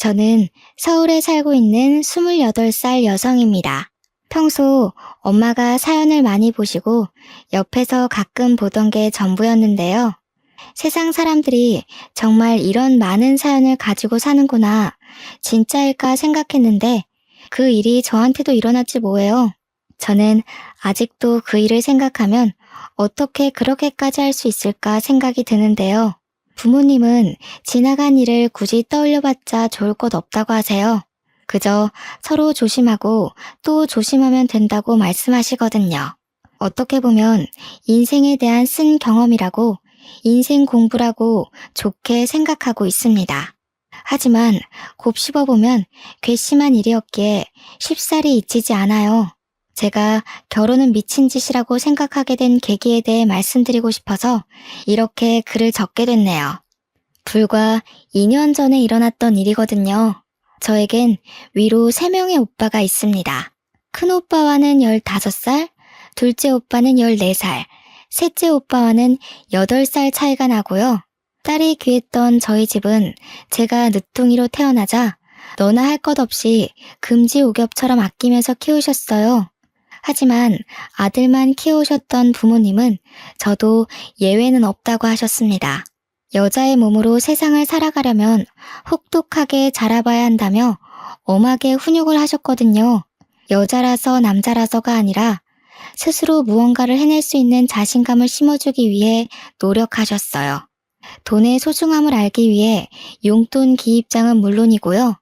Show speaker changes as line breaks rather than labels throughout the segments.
저는 서울에 살고 있는 28살 여성입니다. 평소 엄마가 사연을 많이 보시고 옆에서 가끔 보던 게 전부였는데요. 세상 사람들이 정말 이런 많은 사연을 가지고 사는구나, 진짜일까 생각했는데 그 일이 저한테도 일어났지 뭐예요. 저는 아직도 그 일을 생각하면 어떻게 그렇게까지 할 수 있을까 생각이 드는데요. 부모님은 지나간 일을 굳이 떠올려봤자 좋을 것 없다고 하세요. 그저 서로 조심하고 또 조심하면 된다고 말씀하시거든요. 어떻게 보면 인생에 대한 쓴 경험이라고, 인생 공부라고 좋게 생각하고 있습니다. 하지만 곱씹어보면 괘씸한 일이었기에 쉽사리 잊히지 않아요. 제가 결혼은 미친 짓이라고 생각하게 된 계기에 대해 말씀드리고 싶어서 이렇게 글을 적게 됐네요. 불과 2년 전에 일어났던 일이거든요. 저에겐 위로 3명의 오빠가 있습니다. 큰 오빠와는 15살, 둘째 오빠는 14살, 셋째 오빠와는 8살 차이가 나고요. 딸이 귀했던 저희 집은 제가 늦둥이로 태어나자 너나 할 것 없이 금지옥엽처럼 아끼면서 키우셨어요. 하지만 아들만 키우셨던 부모님은 저도 예외는 없다고 하셨습니다. 여자의 몸으로 세상을 살아가려면 혹독하게 자라봐야 한다며 엄하게 훈육을 하셨거든요. 여자라서 남자라서가 아니라 스스로 무언가를 해낼 수 있는 자신감을 심어주기 위해 노력하셨어요. 돈의 소중함을 알기 위해 용돈 기입장은 물론이고요.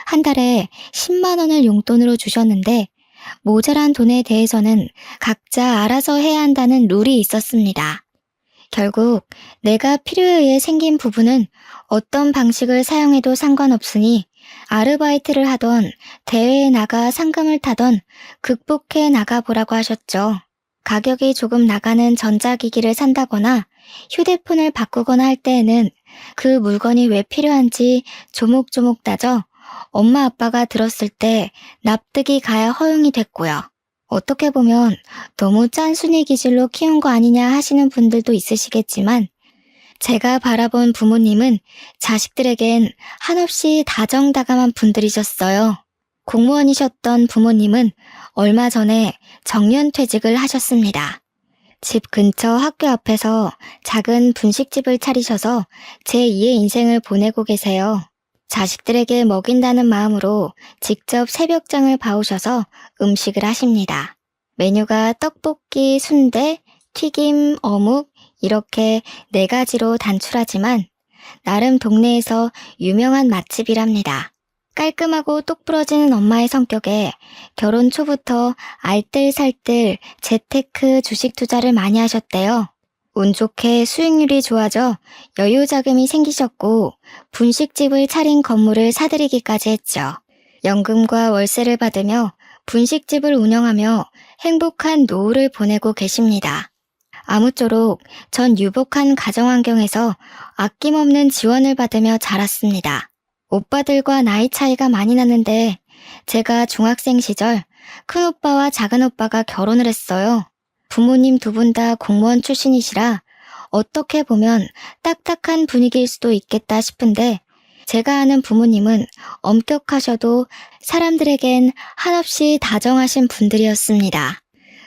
한 달에 10만 원을 용돈으로 주셨는데 모자란 돈에 대해서는 각자 알아서 해야 한다는 룰이 있었습니다. 결국 내가 필요에 의해 생긴 부분은 어떤 방식을 사용해도 상관없으니 아르바이트를 하던 대회에 나가 상금을 타던 극복해 나가보라고 하셨죠. 가격이 조금 나가는 전자기기를 산다거나 휴대폰을 바꾸거나 할 때에는 그 물건이 왜 필요한지 조목조목 따져 엄마 아빠가 들었을 때 납득이 가야 허용이 됐고요. 어떻게 보면 너무 짠순이 기질로 키운 거 아니냐 하시는 분들도 있으시겠지만 제가 바라본 부모님은 자식들에겐 한없이 다정다감한 분들이셨어요. 공무원이셨던 부모님은 얼마 전에 정년퇴직을 하셨습니다. 집 근처 학교 앞에서 작은 분식집을 차리셔서 제2의 인생을 보내고 계세요. 자식들에게 먹인다는 마음으로 직접 새벽장을 봐오셔서 음식을 하십니다. 메뉴가 떡볶이, 순대, 튀김, 어묵 이렇게 4가지로 단출하지만 나름 동네에서 유명한 맛집이랍니다. 깔끔하고 똑부러지는 엄마의 성격에 결혼 초부터 알뜰살뜰 재테크 주식 투자를 많이 하셨대요. 운 좋게 수익률이 좋아져 여유 자금이 생기셨고 분식집을 차린 건물을 사들이기까지 했죠. 연금과 월세를 받으며 분식집을 운영하며 행복한 노후를 보내고 계십니다. 아무쪼록 전 유복한 가정환경에서 아낌없는 지원을 받으며 자랐습니다. 오빠들과 나이 차이가 많이 나는데 제가 중학생 시절 큰오빠와 작은오빠가 결혼을 했어요. 부모님 2분 다 공무원 출신이시라 어떻게 보면 딱딱한 분위기일 수도 있겠다 싶은데 제가 아는 부모님은 엄격하셔도 사람들에겐 한없이 다정하신 분들이었습니다.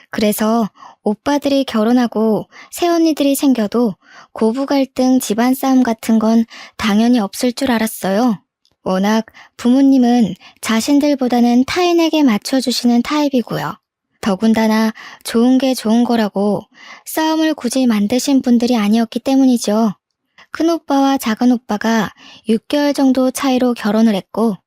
그래서 오빠들이 결혼하고 새언니들이 생겨도 고부 갈등, 집안 싸움 같은 건 당연히 없을 줄 알았어요. 워낙 부모님은 자신들보다는 타인에게 맞춰주시는 타입이고요. 더군다나 좋은 게 좋은 거라고 싸움을 굳이 만드신 분들이 아니었기 때문이죠. 큰오빠와 작은오빠가 6개월 정도 차이로 결혼을 했고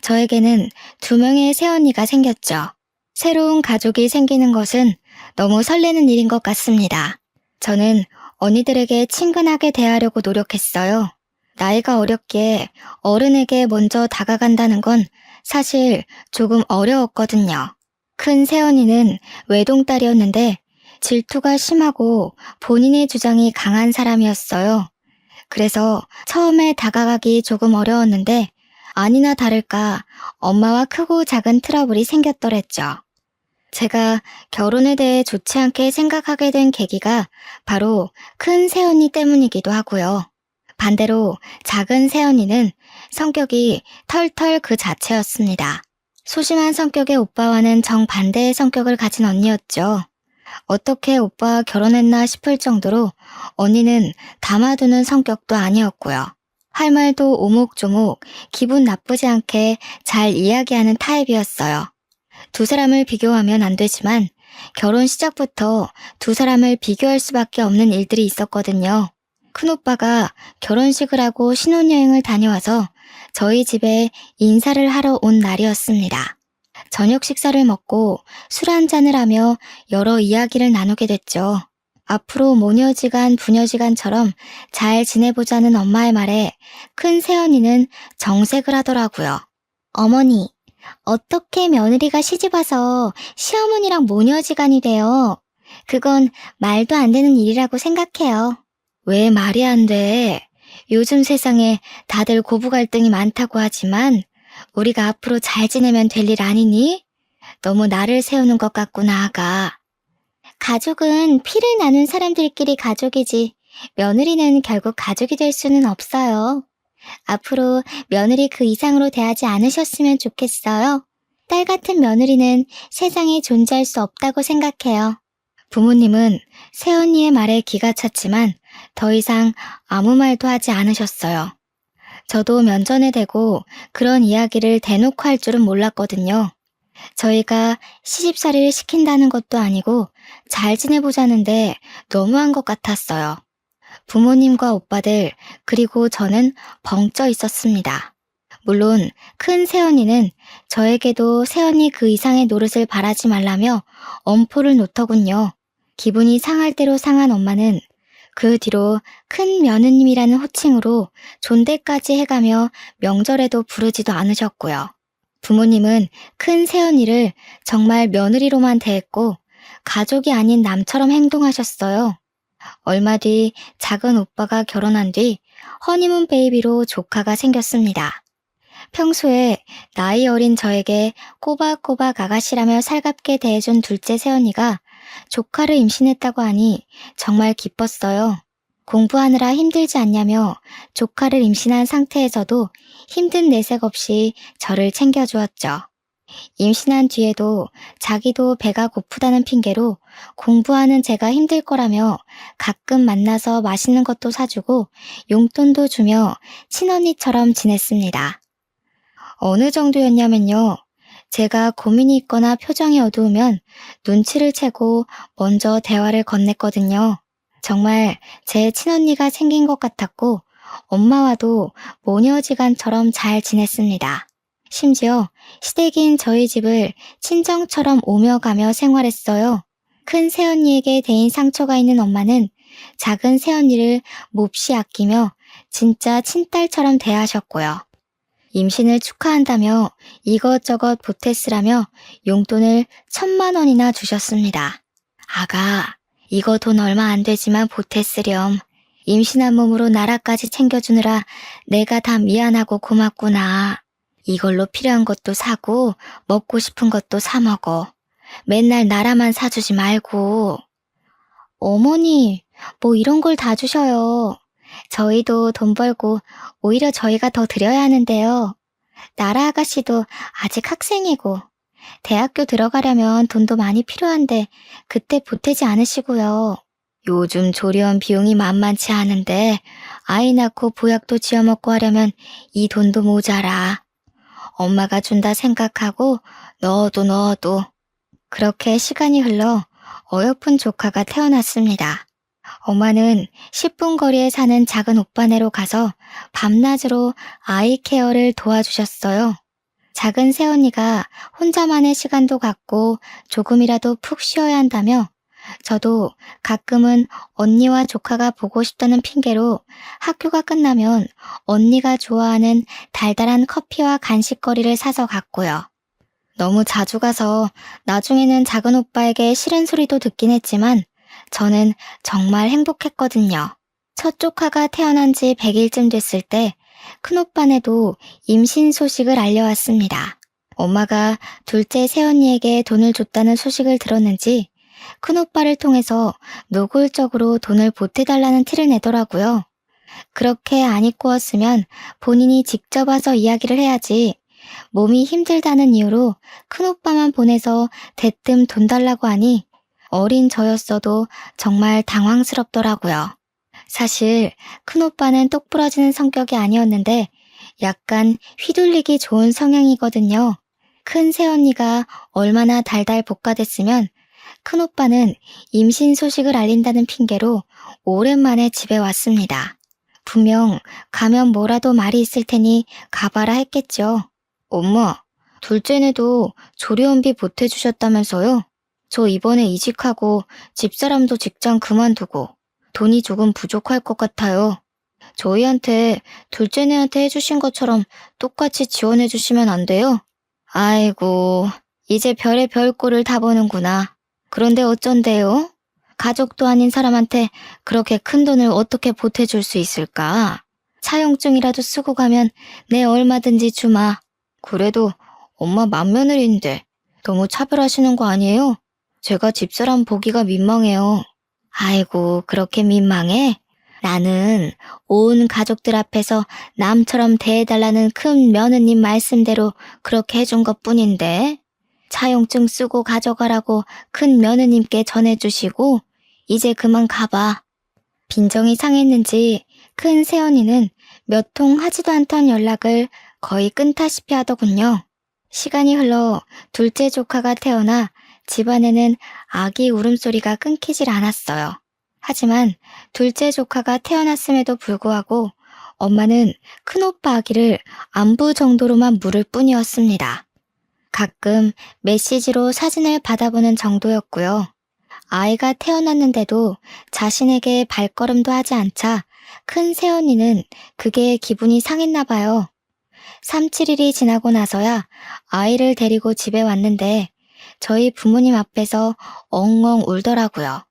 저에게는 2명의 새언니가 생겼죠. 새로운 가족이 생기는 것은 너무 설레는 일인 것 같습니다. 저는 언니들에게 친근하게 대하려고 노력했어요. 나이가 어렸기에 어른에게 먼저 다가간다는 건 사실 조금 어려웠거든요. 큰 새언니는 외동딸이었는데 질투가 심하고 본인의 주장이 강한 사람이었어요. 그래서 처음에 다가가기 조금 어려웠는데 아니나 다를까 엄마와 크고 작은 트러블이 생겼더랬죠. 제가 결혼에 대해 좋지 않게 생각하게 된 계기가 바로 큰 새언니 때문이기도 하고요. 반대로 작은 새언니는 성격이 털털 그 자체였습니다. 소심한 성격의 오빠와는 정반대의 성격을 가진 언니였죠. 어떻게 오빠와 결혼했나 싶을 정도로 언니는 담아두는 성격도 아니었고요. 할 말도 오목조목 기분 나쁘지 않게 잘 이야기하는 타입이었어요. 두 사람을 비교하면 안 되지만 결혼 시작부터 두 사람을 비교할 수밖에 없는 일들이 있었거든요. 큰오빠가 결혼식을 하고 신혼여행을 다녀와서 저희 집에 인사를 하러 온 날이었습니다. 저녁 식사를 먹고 술 한잔을 하며 여러 이야기를 나누게 됐죠. 앞으로 모녀지간 부녀지간처럼 잘 지내보자는 엄마의 말에 큰 새언니는 정색을 하더라고요. 어머니, 어떻게 며느리가 시집와서 시어머니랑 모녀지간이 돼요? 그건 말도 안 되는 일이라고 생각해요. 왜 말이 안 돼? 요즘 세상에 다들 고부 갈등이 많다고 하지만 우리가 앞으로 잘 지내면 될 일 아니니? 너무 나를 세우는 것 같구나, 아가. 가족은 피를 나눈 사람들끼리 가족이지 며느리는 결국 가족이 될 수는 없어요. 앞으로 며느리 그 이상으로 대하지 않으셨으면 좋겠어요. 딸 같은 며느리는 세상에 존재할 수 없다고 생각해요. 부모님은 새언니의 말에 기가 찼지만 더 이상 아무 말도 하지 않으셨어요. 저도 면전에 대고 그런 이야기를 대놓고 할 줄은 몰랐거든요. 저희가 시집살이를 시킨다는 것도 아니고 잘 지내보자는데 너무한 것 같았어요. 부모님과 오빠들 그리고 저는 벙쪄 있었습니다. 물론 큰 새언니는 저에게도 새언니 그 이상의 노릇을 바라지 말라며 엄포를 놓더군요. 기분이 상할 대로 상한 엄마는 그 뒤로 큰 며느님이라는 호칭으로 존대까지 해가며 명절에도 부르지도 않으셨고요. 부모님은 큰 새언니를 정말 며느리로만 대했고 가족이 아닌 남처럼 행동하셨어요. 얼마 뒤 작은 오빠가 결혼한 뒤 허니문 베이비로 조카가 생겼습니다. 평소에 나이 어린 저에게 꼬박꼬박 아가씨라며 살갑게 대해준 둘째 새언니가 조카를 임신했다고 하니 정말 기뻤어요. 공부하느라 힘들지 않냐며 조카를 임신한 상태에서도 힘든 내색 없이 저를 챙겨주었죠. 임신한 뒤에도 자기도 배가 고프다는 핑계로 공부하는 제가 힘들 거라며 가끔 만나서 맛있는 것도 사주고 용돈도 주며 친언니처럼 지냈습니다. 어느 정도였냐면요. 제가 고민이 있거나 표정이 어두우면 눈치를 채고 먼저 대화를 건넸거든요. 정말 제 친언니가 생긴 것 같았고 엄마와도 모녀지간처럼 잘 지냈습니다. 심지어 시댁인 저희 집을 친정처럼 오며 가며 생활했어요. 큰 새언니에게 대인 상처가 있는 엄마는 작은 새언니를 몹시 아끼며 진짜 친딸처럼 대하셨고요. 임신을 축하한다며 이것저것 보태쓰라며 용돈을 1,000만 원이나 주셨습니다. 아가, 이거 돈 얼마 안 되지만 보태쓰렴. 임신한 몸으로 나라까지 챙겨주느라 내가 다 미안하고 고맙구나. 이걸로 필요한 것도 사고 먹고 싶은 것도 사 먹어. 맨날 나라만 사주지 말고. 어머니, 뭐 이런 걸 다 주셔요. 저희도 돈 벌고 오히려 저희가 더 드려야 하는데요. 나라 아가씨도 아직 학생이고 대학교 들어가려면 돈도 많이 필요한데 그때 보태지 않으시고요. 요즘 조리원 비용이 만만치 않은데 아이 낳고 보약도 지어먹고 하려면 이 돈도 모자라. 엄마가 준다 생각하고 넣어도. 그렇게 시간이 흘러 어여쁜 조카가 태어났습니다. 엄마는 10분 거리에 사는 작은 오빠네로 가서 밤낮으로 아이 케어를 도와주셨어요. 작은 새언니가 혼자만의 시간도 갖고 조금이라도 푹 쉬어야 한다며 저도 가끔은 언니와 조카가 보고 싶다는 핑계로 학교가 끝나면 언니가 좋아하는 달달한 커피와 간식거리를 사서 갔고요. 너무 자주 가서 나중에는 작은 오빠에게 싫은 소리도 듣긴 했지만 저는 정말 행복했거든요. 첫 조카가 태어난 지 100일쯤 됐을 때 큰오빠네도 임신 소식을 알려왔습니다. 엄마가 둘째 새언니에게 돈을 줬다는 소식을 들었는지 큰오빠를 통해서 노골적으로 돈을 보태달라는 티를 내더라고요. 그렇게 안 입고 왔으면 본인이 직접 와서 이야기를 해야지. 몸이 힘들다는 이유로 큰오빠만 보내서 대뜸 돈 달라고 하니 어린 저였어도 정말 당황스럽더라고요. 사실 큰오빠는 똑부러지는 성격이 아니었는데 약간 휘둘리기 좋은 성향이거든요. 큰 새언니가 얼마나 달달 볶아댔으면 큰오빠는 임신 소식을 알린다는 핑계로 오랜만에 집에 왔습니다. 분명 가면 뭐라도 말이 있을 테니 가봐라 했겠죠. 엄마, 둘째네도 조리원비 보태주셨다면서요? 저 이번에 이직하고 집사람도 직장 그만두고 돈이 조금 부족할 것 같아요. 저희한테 둘째네한테 해주신 것처럼 똑같이 지원해 주시면 안 돼요? 아이고, 이제 별의 별 꼴을 다 보는구나. 그런데 어쩐대요? 가족도 아닌 사람한테 그렇게 큰 돈을 어떻게 보태줄 수 있을까? 차용증이라도 쓰고 가면 내 얼마든지 주마. 그래도 엄마 맏며느리인데 너무 차별하시는 거 아니에요? 제가 집사람 보기가 민망해요. 아이고, 그렇게 민망해? 나는 온 가족들 앞에서 남처럼 대해달라는 큰 며느님 말씀대로 그렇게 해준 것뿐인데 차용증 쓰고 가져가라고 큰 며느님께 전해주시고 이제 그만 가봐. 빈정이 상했는지 큰 새언니는 몇 통 하지도 않던 연락을 거의 끊다시피 하더군요. 시간이 흘러 둘째 조카가 태어나 집안에는 아기 울음소리가 끊기질 않았어요. 하지만 둘째 조카가 태어났음에도 불구하고 엄마는 큰오빠 아기를 안부 정도로만 물을 뿐이었습니다. 가끔 메시지로 사진을 받아보는 정도였고요. 아이가 태어났는데도 자신에게 발걸음도 하지 않자 큰 새언니는 그게 기분이 상했나 봐요. 3, 7일이 지나고 나서야 아이를 데리고 집에 왔는데 저희 부모님 앞에서 엉엉 울더라고요.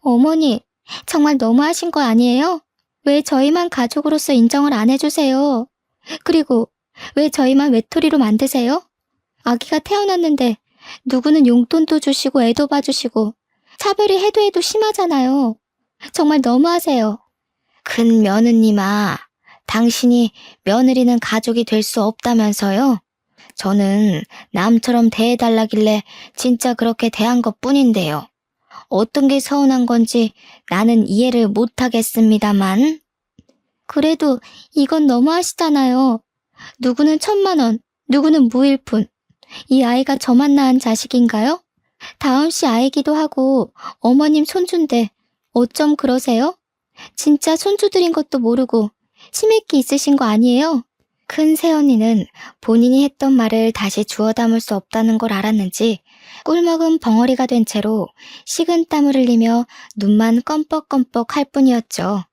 어머니, 정말 너무하신 거 아니에요? 왜 저희만 가족으로서 인정을 안 해주세요? 그리고 왜 저희만 외톨이로 만드세요? 아기가 태어났는데 누구는 용돈도 주시고 애도 봐주시고 차별이 해도 해도 심하잖아요. 정말 너무하세요. 큰 며느님아, 당신이 며느리는 가족이 될 수 없다면서요? 저는 남처럼 대해달라길래 진짜 그렇게 대한 것뿐인데요. 어떤 게 서운한 건지 나는 이해를 못하겠습니다만. 그래도 이건 너무하시잖아요. 누구는 1,000만 원, 누구는 무일푼. 이 아이가 저만 낳은 자식인가요? 다음 씨 아이기도 하고 어머님 손주인데 어쩜 그러세요? 진짜 손주들인 것도 모르고 치맥기 있으신 거 아니에요? 큰 새언니는 본인이 했던 말을 다시 주워 담을 수 없다는 걸 알았는지 꿀먹은 벙어리가 된 채로 식은땀을 흘리며 눈만 껌뻑껌뻑 할 뿐이었죠.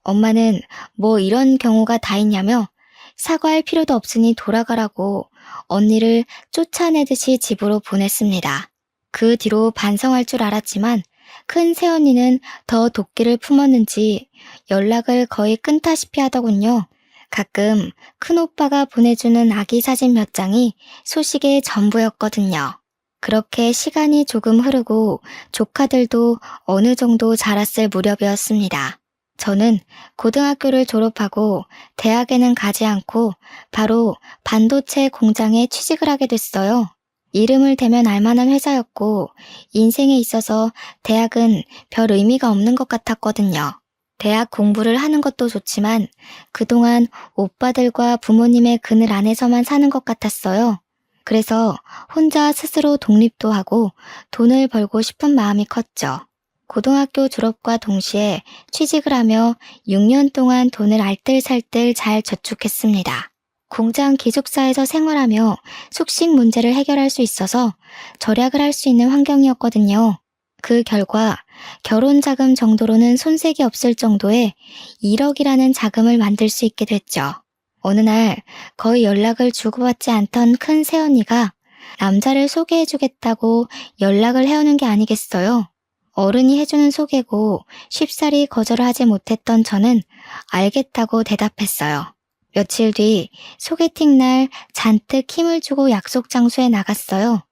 엄마는 뭐 이런 경우가 다 있냐며 사과할 필요도 없으니 돌아가라고 언니를 쫓아내듯이 집으로 보냈습니다. 그 뒤로 반성할 줄 알았지만 큰 새언니는 더 도끼를 품었는지 연락을 거의 끊다시피 하더군요. 가끔 큰오빠가 보내주는 아기 사진 몇 장이 소식의 전부였거든요. 그렇게 시간이 조금 흐르고 조카들도 어느 정도 자랐을 무렵이었습니다. 저는 고등학교를 졸업하고 대학에는 가지 않고 바로 반도체 공장에 취직을 하게 됐어요. 이름을 대면 알만한 회사였고 인생에 있어서 대학은 별 의미가 없는 것 같았거든요. 대학 공부를 하는 것도 좋지만 그동안 오빠들과 부모님의 그늘 안에서만 사는 것 같았어요. 그래서 혼자 스스로 독립도 하고 돈을 벌고 싶은 마음이 컸죠. 고등학교 졸업과 동시에 취직을 하며 6년 동안 돈을 알뜰살뜰 잘 저축했습니다. 공장 기숙사에서 생활하며 숙식 문제를 해결할 수 있어서 절약을 할 수 있는 환경이었거든요. 그 결과 결혼 자금 정도로는 손색이 없을 정도의 1억이라는 자금을 만들 수 있게 됐죠. 어느 날 거의 연락을 주고받지 않던 큰 새언니가 남자를 소개해주겠다고 연락을 해오는 게 아니겠어요. 어른이 해주는 소개고 쉽사리 거절을 하지 못했던 저는 알겠다고 대답했어요. 며칠 뒤 소개팅 날 잔뜩 힘을 주고 약속 장소에 나갔어요.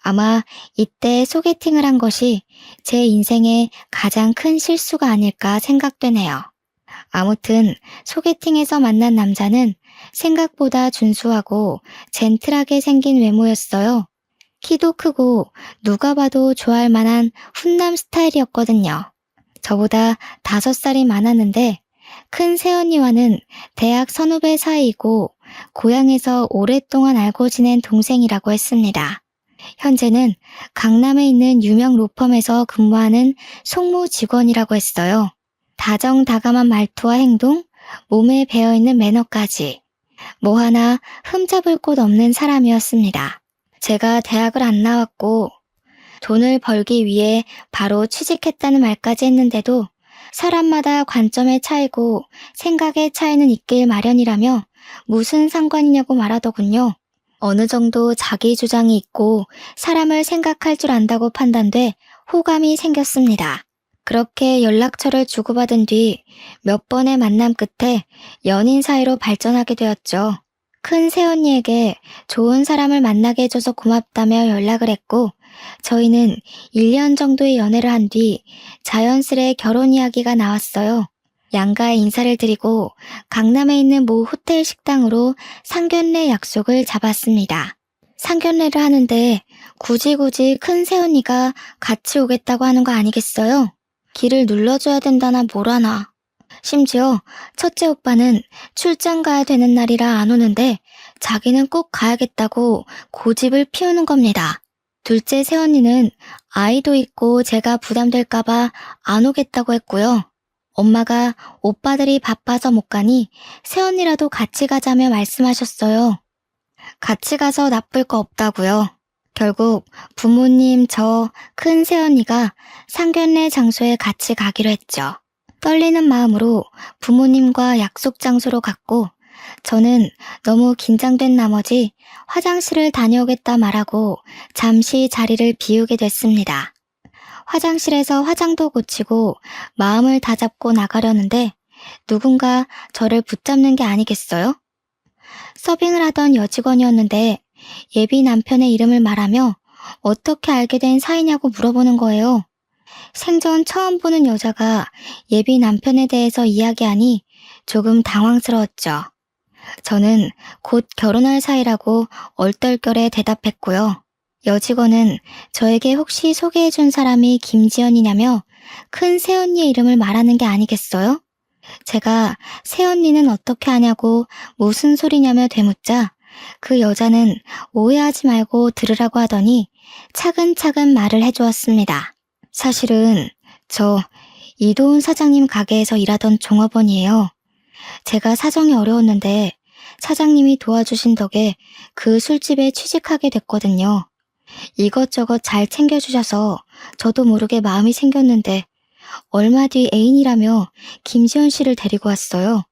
아마 이때 소개팅을 한 것이 제 인생의 가장 큰 실수가 아닐까 생각되네요. 아무튼 소개팅에서 만난 남자는 생각보다 준수하고 젠틀하게 생긴 외모였어요. 키도 크고 누가 봐도 좋아할 만한 훈남 스타일이었거든요. 저보다 5살이 많았는데 큰 새언니와는 대학 선후배 사이이고 고향에서 오랫동안 알고 지낸 동생이라고 했습니다. 현재는 강남에 있는 유명 로펌에서 근무하는 송무 직원이라고 했어요. 다정다감한 말투와 행동, 몸에 배어있는 매너까지 뭐 하나 흠잡을 곳 없는 사람이었습니다. 제가 대학을 안 나왔고 돈을 벌기 위해 바로 취직했다는 말까지 했는데도 사람마다 관점의 차이고 생각의 차이는 있길 마련이라며 무슨 상관이냐고 말하더군요. 어느 정도 자기 주장이 있고 사람을 생각할 줄 안다고 판단돼 호감이 생겼습니다. 그렇게 연락처를 주고받은 뒤 몇 번의 만남 끝에 연인 사이로 발전하게 되었죠. 큰 새언니에게 좋은 사람을 만나게 해줘서 고맙다며 연락을 했고 저희는 1년 정도의 연애를 한 뒤 자연스레 결혼 이야기가 나왔어요. 양가에 인사를 드리고 강남에 있는 모 호텔 식당으로 상견례 약속을 잡았습니다. 상견례를 하는데 굳이 큰 새언니가 같이 오겠다고 하는 거 아니겠어요? 길을 눌러줘야 된다나 뭐라나. 심지어 첫째 오빠는 출장 가야 되는 날이라 안 오는데 자기는 꼭 가야겠다고 고집을 피우는 겁니다. 둘째 새언니는 아이도 있고 제가 부담될까봐 안 오겠다고 했고요. 엄마가 오빠들이 바빠서 못 가니 새언니라도 같이 가자며 말씀하셨어요. 같이 가서 나쁠 거 없다고요. 결국 부모님, 저, 큰 새언니가 상견례 장소에 같이 가기로 했죠. 떨리는 마음으로 부모님과 약속 장소로 갔고 저는 너무 긴장된 나머지 화장실을 다녀오겠다 말하고 잠시 자리를 비우게 됐습니다. 화장실에서 화장도 고치고 마음을 다잡고 나가려는데 누군가 저를 붙잡는 게 아니겠어요? 서빙을 하던 여직원이었는데 예비 남편의 이름을 말하며 어떻게 알게 된 사이냐고 물어보는 거예요. 생전 처음 보는 여자가 예비 남편에 대해서 이야기하니 조금 당황스러웠죠. 저는 곧 결혼할 사이라고 얼떨결에 대답했고요. 여직원은 저에게 혹시 소개해준 사람이 김지연이냐며 큰 새언니의 이름을 말하는 게 아니겠어요? 제가 새언니는 어떻게 하냐고 무슨 소리냐며 되묻자 그 여자는 오해하지 말고 들으라고 하더니 차근차근 말을 해주었습니다. 사실은 저 이도훈 사장님 가게에서 일하던 종업원이에요. 제가 사정이 어려웠는데 사장님이 도와주신 덕에 그 술집에 취직하게 됐거든요. 이것저것 잘 챙겨주셔서 저도 모르게 마음이 생겼는데 얼마 뒤 애인이라며 김지연 씨를 데리고 왔어요.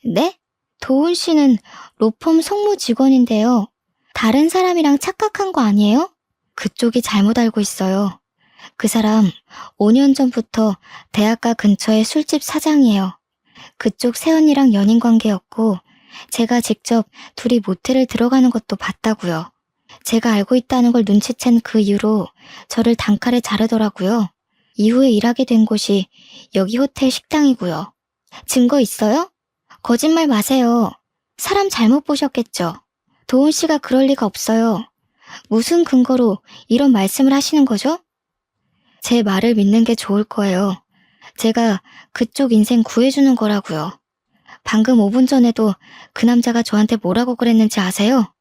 네? 도훈 씨는 로펌 송무 직원인데요. 다른 사람이랑 착각한 거 아니에요? 그쪽이 잘못 알고 있어요. 그 사람 5년 전부터 대학가 근처의 술집 사장이에요. 그쪽 새언니랑 연인 관계였고 제가 직접 둘이 모텔을 들어가는 것도 봤다고요. 제가 알고 있다는 걸 눈치챈 그 이후로 저를 단칼에 자르더라고요. 이후에 일하게 된 곳이 여기 호텔 식당이고요. 증거 있어요? 거짓말 마세요. 사람 잘못 보셨겠죠. 도훈 씨가 그럴 리가 없어요. 무슨 근거로 이런 말씀을 하시는 거죠? 제 말을 믿는 게 좋을 거예요. 제가 그쪽 인생 구해주는 거라고요. 방금 5분 전에도 그 남자가 저한테 뭐라고 그랬는지 아세요?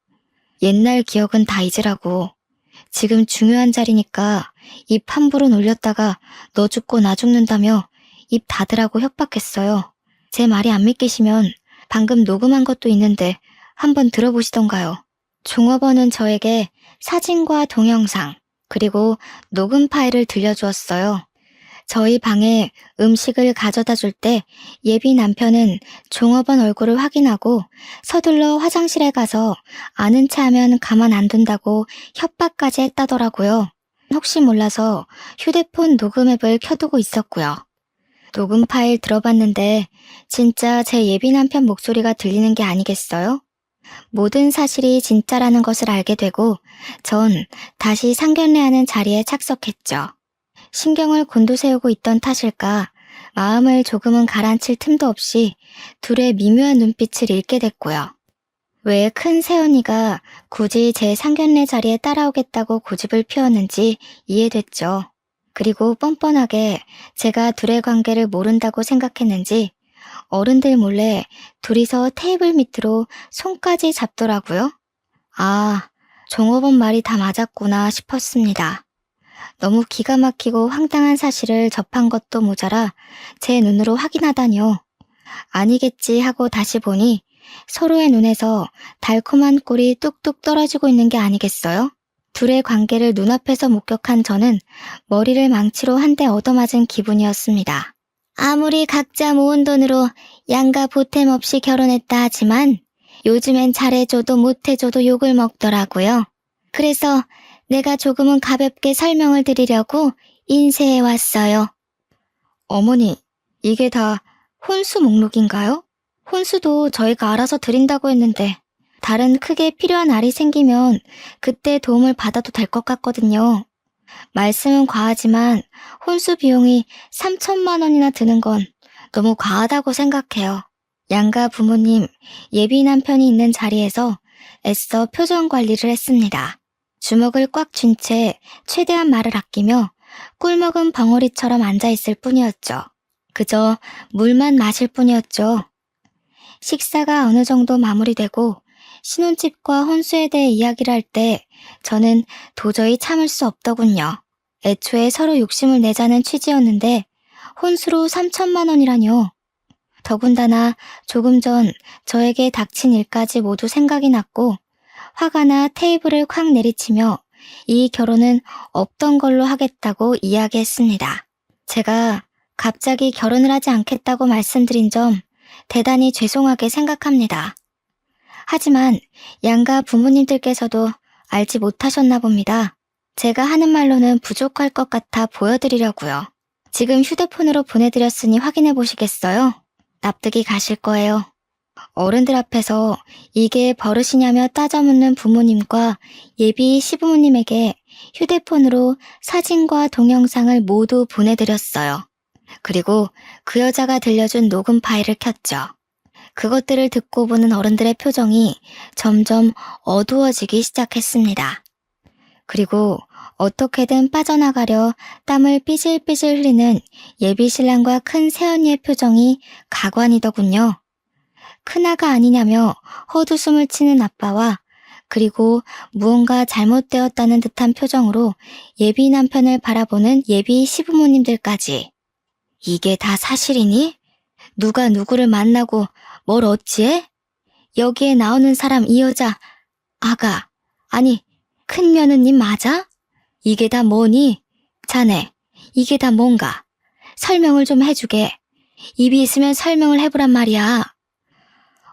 옛날 기억은 다 잊으라고. 지금 중요한 자리니까 입 함부로 놀렸다가 너 죽고 나 죽는다며 입 닫으라고 협박했어요. 제 말이 안 믿기시면 방금 녹음한 것도 있는데 한번 들어보시던가요. 종업원은 저에게 사진과 동영상 그리고 녹음 파일을 들려주었어요. 저희 방에 음식을 가져다 줄 때 예비 남편은 종업원 얼굴을 확인하고 서둘러 화장실에 가서 아는 체 하면 가만 안 둔다고 협박까지 했다더라고요. 혹시 몰라서 휴대폰 녹음 앱을 켜두고 있었고요. 녹음 파일 들어봤는데 진짜 제 예비 남편 목소리가 들리는 게 아니겠어요? 모든 사실이 진짜라는 것을 알게 되고 전 다시 상견례하는 자리에 착석했죠. 신경을 곤두세우고 있던 탓일까 마음을 조금은 가라앉힐 틈도 없이 둘의 미묘한 눈빛을 읽게 됐고요. 왜 큰 새언니가 굳이 제 상견례 자리에 따라오겠다고 고집을 피웠는지 이해됐죠. 그리고 뻔뻔하게 제가 둘의 관계를 모른다고 생각했는지 어른들 몰래 둘이서 테이블 밑으로 손까지 잡더라고요. 아, 종업원 말이 다 맞았구나 싶었습니다. 너무 기가 막히고 황당한 사실을 접한 것도 모자라 제 눈으로 확인하다니요. 아니겠지 하고 다시 보니 서로의 눈에서 달콤한 꿀이 뚝뚝 떨어지고 있는 게 아니겠어요? 둘의 관계를 눈앞에서 목격한 저는 머리를 망치로 한 대 얻어맞은 기분이었습니다. 아무리 각자 모은 돈으로 양가 보탬 없이 결혼했다 하지만 요즘엔 잘해줘도 못해줘도 욕을 먹더라고요. 그래서 내가 조금은 가볍게 설명을 드리려고 인쇄해 왔어요. 어머니, 이게 다 혼수 목록인가요? 혼수도 저희가 알아서 드린다고 했는데 다른 크게 필요한 알이 생기면 그때 도움을 받아도 될 것 같거든요. 말씀은 과하지만 혼수 비용이 3천만 원이나 드는 건 너무 과하다고 생각해요. 양가 부모님, 예비 남편이 있는 자리에서 애써 표정 관리를 했습니다. 주먹을 꽉 쥔 채 최대한 말을 아끼며 꿀먹은 벙어리처럼 앉아있을 뿐이었죠. 그저 물만 마실 뿐이었죠. 식사가 어느 정도 마무리되고 신혼집과 혼수에 대해 이야기를 할 때 저는 도저히 참을 수 없더군요. 애초에 서로 욕심을 내자는 취지였는데 혼수로 3천만 원이라뇨. 더군다나 조금 전 저에게 닥친 일까지 모두 생각이 났고 화가 나 테이블을 콱 내리치며 이 결혼은 없던 걸로 하겠다고 이야기했습니다. 제가 갑자기 결혼을 하지 않겠다고 말씀드린 점 대단히 죄송하게 생각합니다. 하지만 양가 부모님들께서도 알지 못하셨나 봅니다. 제가 하는 말로는 부족할 것 같아 보여드리려고요. 지금 휴대폰으로 보내드렸으니 확인해 보시겠어요? 납득이 가실 거예요. 어른들 앞에서 이게 버릇이냐며 따져 묻는 부모님과 예비 시부모님에게 휴대폰으로 사진과 동영상을 모두 보내드렸어요. 그리고 그 여자가 들려준 녹음 파일을 켰죠. 그것들을 듣고 보는 어른들의 표정이 점점 어두워지기 시작했습니다. 그리고 어떻게든 빠져나가려 땀을 삐질삐질 흘리는 예비 신랑과 큰 새언니의 표정이 가관이더군요. 큰아가 아니냐며 헛웃음을 치는 아빠와 그리고 무언가 잘못되었다는 듯한 표정으로 예비 남편을 바라보는 예비 시부모님들까지. 이게 다 사실이니? 누가 누구를 만나고 뭘 어찌해? 여기에 나오는 사람 이 여자, 아가, 아니 큰 며느님 맞아? 이게 다 뭐니? 자네, 이게 다 뭔가? 설명을 좀 해주게. 입이 있으면 설명을 해보란 말이야.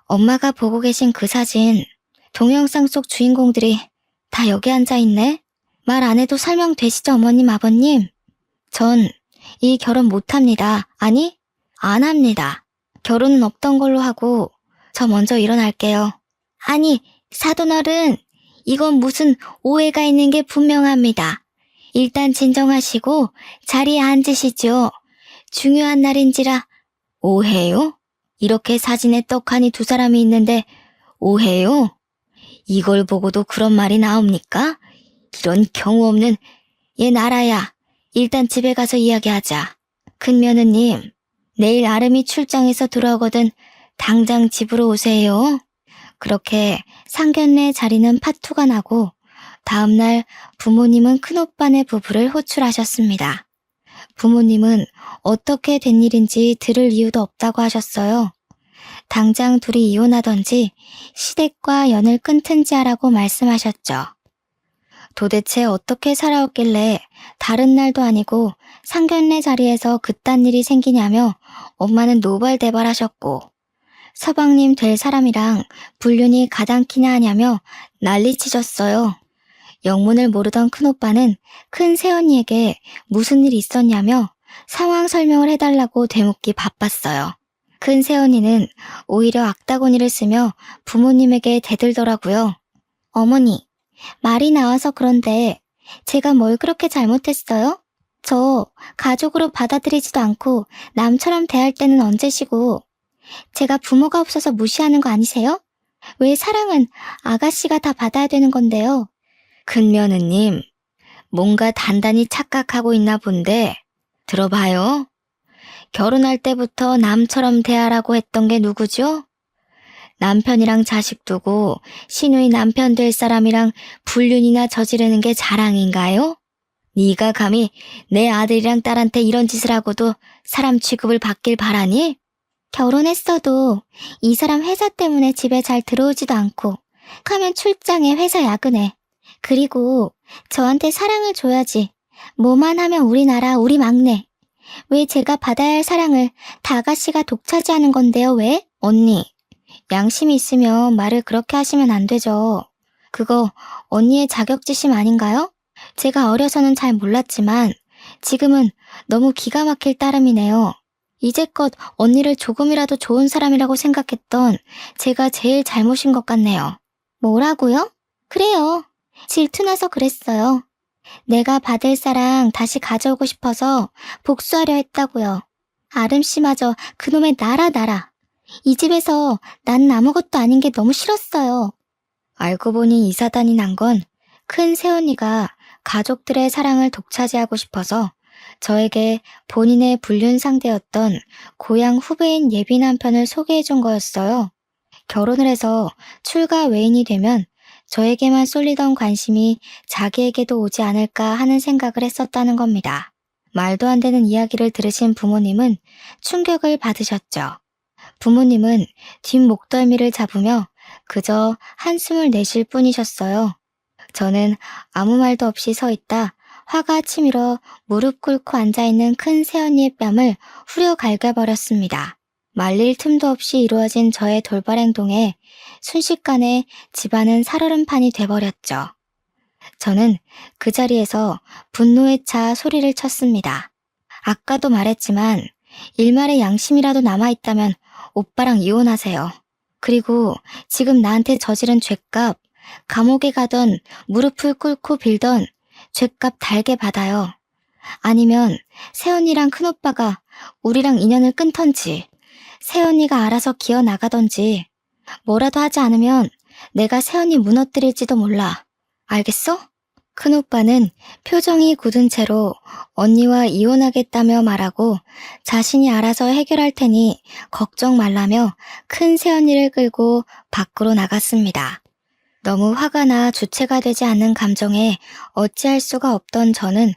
엄마가 보고 계신 그 사진, 동영상 속 주인공들이 다 여기 앉아있네? 말 안 해도 설명되시죠, 어머님, 아버님? 전 이 결혼 못합니다. 아니, 안 합니다. 결혼은 없던 걸로 하고 저 먼저 일어날게요. 아니, 사돈어른, 이건 무슨 오해가 있는 게 분명합니다. 일단 진정하시고 자리에 앉으시죠. 중요한 날인지라. 오해요? 이렇게 사진에 떡하니 두 사람이 있는데 오해요? 이걸 보고도 그런 말이 나옵니까? 이런 경우 없는. 얘 나라야. 일단 집에 가서 이야기하자. 큰 며느님, 내일 아름이 출장해서 들어오거든 당장 집으로 오세요. 그렇게 상견례 자리는 파투가 나고 다음날 부모님은 큰오빠네 부부를 호출하셨습니다. 부모님은 어떻게 된 일인지 들을 이유도 없다고 하셨어요. 당장 둘이 이혼하던지 시댁과 연을 끊든지 하라고 말씀하셨죠. 도대체 어떻게 살아왔길래 다른 날도 아니고 상견례 자리에서 그딴 일이 생기냐며 엄마는 노발대발하셨고 서방님 될 사람이랑 불륜이 가당키나 하냐며 난리치셨어요. 영문을 모르던 큰오빠는 큰 새언니에게 무슨 일이 있었냐며 상황 설명을 해달라고 되묻기 바빴어요. 큰 새언니는 오히려 악다구니를 쓰며 부모님에게 대들더라고요. 어머니, 말이 나와서 그런데 제가 뭘 그렇게 잘못했어요? 저 가족으로 받아들이지도 않고 남처럼 대할 때는 언제시고, 제가 부모가 없어서 무시하는 거 아니세요? 왜 사랑은 아가씨가 다 받아야 되는 건데요? 큰며느님, 뭔가 단단히 착각하고 있나 본데, 들어봐요. 결혼할 때부터 남처럼 대하라고 했던 게 누구죠? 남편이랑 자식 두고 시누이 남편 될 사람이랑 불륜이나 저지르는 게 자랑인가요? 네가 감히 내 아들이랑 딸한테 이런 짓을 하고도 사람 취급을 받길 바라니? 결혼했어도 이 사람 회사 때문에 집에 잘 들어오지도 않고 가면 출장에 회사 야근해. 그리고 저한테 사랑을 줘야지. 뭐만 하면 우리나라 우리 막내. 왜 제가 받아야 할 사랑을 다가씨가 독차지하는 건데요, 왜? 언니, 양심이 있으면 말을 그렇게 하시면 안 되죠. 그거 언니의 자격지심 아닌가요? 제가 어려서는 잘 몰랐지만 지금은 너무 기가 막힐 따름이네요. 이제껏 언니를 조금이라도 좋은 사람이라고 생각했던 제가 제일 잘못인 것 같네요. 뭐라고요? 그래요. 질투나서 그랬어요. 내가 받을 사랑 다시 가져오고 싶어서 복수하려 했다고요. 아름씨마저 그놈의 나라. 이 집에서 난 아무것도 아닌 게 너무 싫었어요. 알고 보니 이 사단이 난 건 큰 새언니가 가족들의 사랑을 독차지하고 싶어서 저에게 본인의 불륜 상대였던 고향 후배인 예비 남편을 소개해 준 거였어요. 결혼을 해서 출가 외인이 되면 저에게만 쏠리던 관심이 자기에게도 오지 않을까 하는 생각을 했었다는 겁니다. 말도 안 되는 이야기를 들으신 부모님은 충격을 받으셨죠. 부모님은 뒷목덜미를 잡으며 그저 한숨을 내쉴 뿐이셨어요. 저는 아무 말도 없이 서 있다 화가 치밀어 무릎 꿇고 앉아있는 큰 새언니의 뺨을 후려 갈겨버렸습니다. 말릴 틈도 없이 이루어진 저의 돌발 행동에 순식간에 집안은 살얼음판이 돼버렸죠. 저는 그 자리에서 분노에 차 소리를 쳤습니다. 아까도 말했지만 일말의 양심이라도 남아있다면 오빠랑 이혼하세요. 그리고 지금 나한테 저지른 죄값, 감옥에 가던 무릎을 꿇고 빌던 죄값 달게 받아요. 아니면 새언니랑 큰오빠가 우리랑 인연을 끊던지, 새언니가 알아서 기어 나가던지, 뭐라도 하지 않으면 내가 새언니 무너뜨릴지도 몰라. 알겠어? 큰오빠는 표정이 굳은 채로 언니와 이혼하겠다며 말하고 자신이 알아서 해결할 테니 걱정 말라며 큰 새언니를 끌고 밖으로 나갔습니다. 너무 화가 나 주체가 되지 않는 감정에 어찌할 수가 없던 저는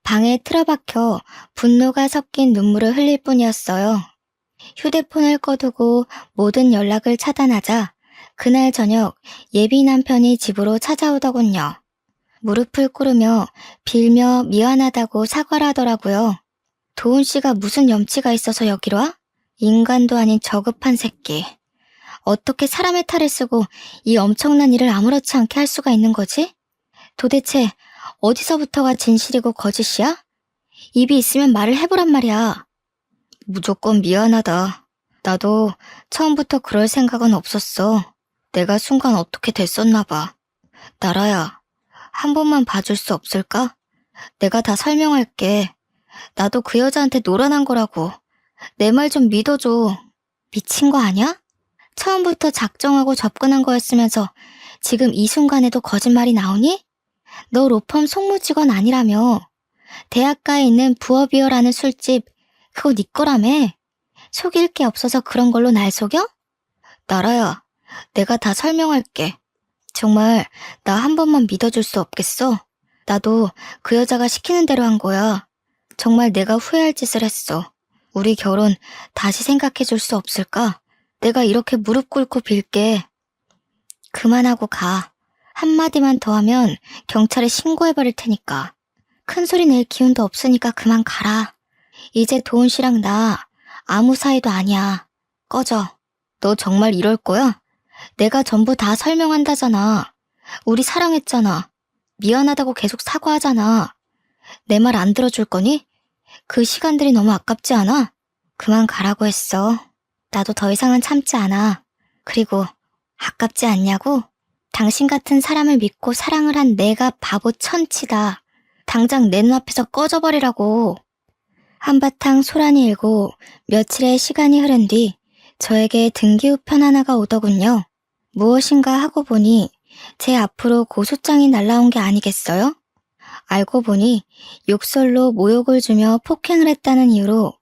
방에 틀어박혀 분노가 섞인 눈물을 흘릴 뿐이었어요. 휴대폰을 꺼두고 모든 연락을 차단하자 그날 저녁 예비 남편이 집으로 찾아오더군요. 무릎을 꿇으며 빌며 미안하다고 사과를 하더라고요. 도훈 씨가 무슨 염치가 있어서 여기로 와? 인간도 아닌 저급한 새끼. 어떻게 사람의 탈을 쓰고 이 엄청난 일을 아무렇지 않게 할 수가 있는 거지? 도대체 어디서부터가 진실이고 거짓이야? 입이 있으면 말을 해보란 말이야. 무조건 미안하다. 나도 처음부터 그럴 생각은 없었어. 내가 순간 어떻게 됐었나 봐. 나라야, 한 번만 봐줄 수 없을까? 내가 다 설명할게. 나도 그 여자한테 노란한 거라고. 내 말 좀 믿어줘. 미친 거 아니야? 처음부터 작정하고 접근한 거였으면서 지금 이 순간에도 거짓말이 나오니? 너 로펌 송무직원 아니라며. 대학가에 있는 부어비어라는 술집, 그거 네 거라며. 속일 게 없어서 그런 걸로 날 속여? 나라야, 내가 다 설명할게. 정말 나 한 번만 믿어줄 수 없겠어? 나도 그 여자가 시키는 대로 한 거야. 정말 내가 후회할 짓을 했어. 우리 결혼 다시 생각해줄 수 없을까? 내가 이렇게 무릎 꿇고 빌게. 그만하고 가. 한마디만 더 하면 경찰에 신고해버릴 테니까. 큰 소리 낼 기운도 없으니까 그만 가라. 이제 도훈 씨랑 나 아무 사이도 아니야. 꺼져. 너 정말 이럴 거야? 내가 전부 다 설명한다잖아. 우리 사랑했잖아. 미안하다고 계속 사과하잖아. 내 말 안 들어줄 거니? 그 시간들이 너무 아깝지 않아? 그만 가라고 했어. 나도 더 이상은 참지 않아. 그리고 아깝지 않냐고? 당신 같은 사람을 믿고 사랑을 한 내가 바보 천치다. 당장 내 눈앞에서 꺼져버리라고. 한바탕 소란이 일고 며칠의 시간이 흐른 뒤 저에게 등기우편 하나가 오더군요. 무엇인가 하고 보니 제 앞으로 고소장이 날라온 게 아니겠어요? 알고 보니 욕설로 모욕을 주며 폭행을 했다는 이유로